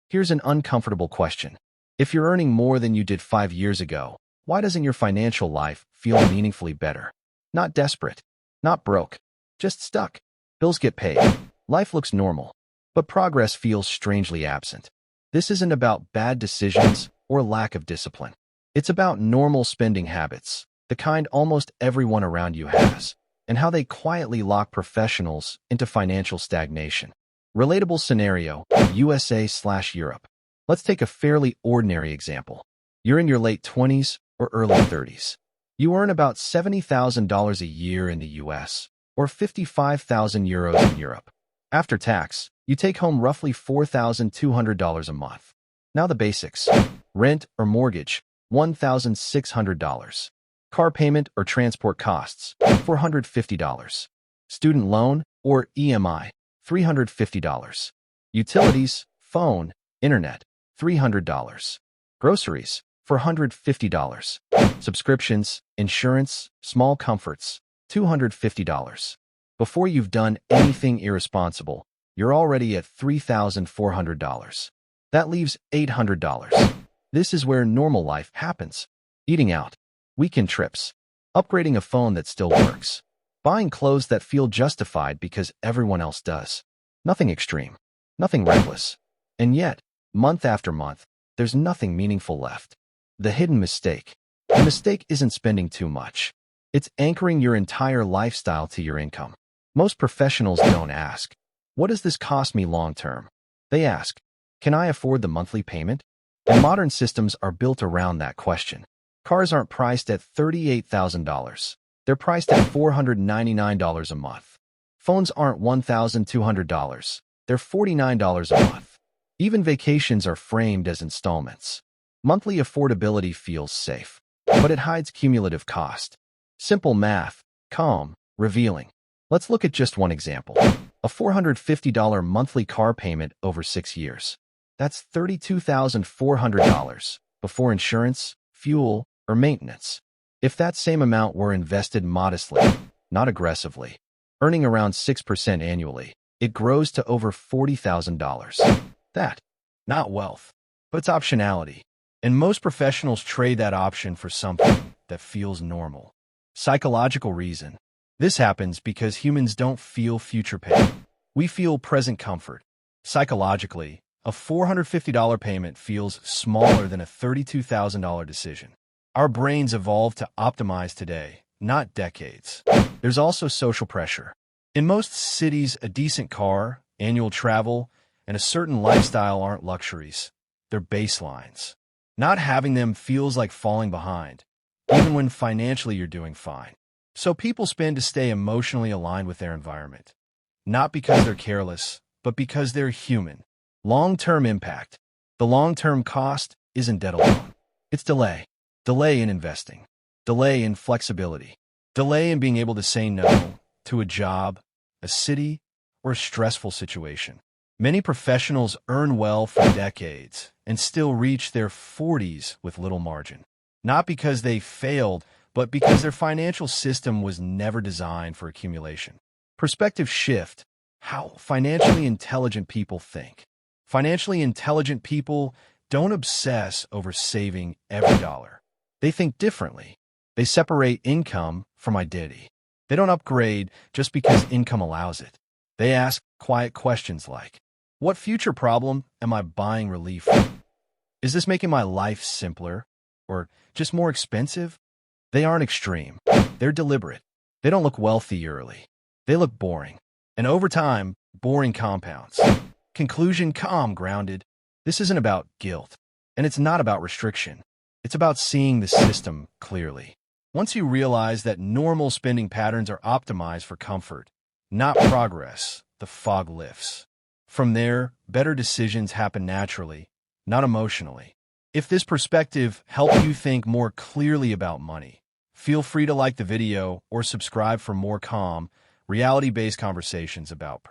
Here's an uncomfortable question. If you're earning more than you did 5 years ago, why doesn't your financial life feel meaningfully better? Not desperate, not broke, just stuck. Bills get paid. Life looks normal, but progress feels strangely absent. This isn't about bad decisions or lack of discipline. It's about normal spending habits, the kind almost everyone around you has, and how they quietly lock professionals into financial stagnation. Relatable scenario, USA/Europe. Let's take a fairly ordinary example. You're in your late 20s or early 30s. You earn about $70,000 a year in the US, or 55,000 euros in Europe. After tax, you take home roughly $4,200 a month. Now the basics. Rent or mortgage, $1,600. Car payment or transport costs, $450. Student loan or EMI, $350. Utilities, phone, internet, $300. Groceries, $450. Subscriptions, insurance, small comforts, $250. Before you've done anything irresponsible, you're already at $3,400. That leaves $800. This is where normal life happens. Eating out, weekend trips, upgrading a phone that still works, buying clothes that feel justified because everyone else does. Nothing extreme, nothing reckless. And yet, month after month, there's nothing meaningful left. The hidden mistake. The mistake isn't spending too much. It's anchoring your entire lifestyle to your income. Most professionals don't ask, what does this cost me long term? They ask, can I afford the monthly payment? And modern systems are built around that question. Cars aren't priced at $38,000. They're priced at $499 a month. Phones aren't $1,200. They're $49 a month. Even vacations are framed as installments. Monthly affordability feels safe, but it hides cumulative cost. Simple math, calm, revealing. Let's look at just one example. A $450 monthly car payment over 6 years. That's $32,400 before insurance, fuel, or maintenance. If that same amount were invested modestly, not aggressively, earning around 6% annually, it grows to over $40,000. That, not wealth, but it's optionality. And most professionals trade that option for something that feels normal. Psychological reason. This happens because humans don't feel future pain. We feel present comfort. Psychologically, a $450 payment feels smaller than a $32,000 decision. Our brains evolved to optimize today, not decades. There's also social pressure. In most cities, a decent car, annual travel, and a certain lifestyle aren't luxuries. They're baselines. Not having them feels like falling behind, even when financially you're doing fine. So people spend to stay emotionally aligned with their environment. Not because they're careless, but because they're human. Long-term impact. The long-term cost isn't debt alone. It's delay. Delay in investing. Delay in flexibility. Delay in being able to say no to a job, a city, or a stressful situation. Many professionals earn well for decades and still reach their 40s with little margin. Not because they failed, but because their financial system was never designed for accumulation. Perspective shift. How financially intelligent people think. Financially intelligent people don't obsess over saving every dollar. They think differently. They separate income from identity. They don't upgrade just because income allows it. They ask quiet questions like, what future problem am I buying relief from? Is this making my life simpler or just more expensive? They aren't extreme. They're deliberate. They don't look wealthy early. They look boring. And over time, boring compounds. Conclusion, calm, grounded. This isn't about guilt, and it's not about restriction. It's about seeing the system clearly. Once you realize that normal spending patterns are optimized for comfort, not progress, the fog lifts. From there, better decisions happen naturally, not emotionally. If this perspective helped you think more clearly about money, feel free to like the video or subscribe for more calm, reality-based conversations about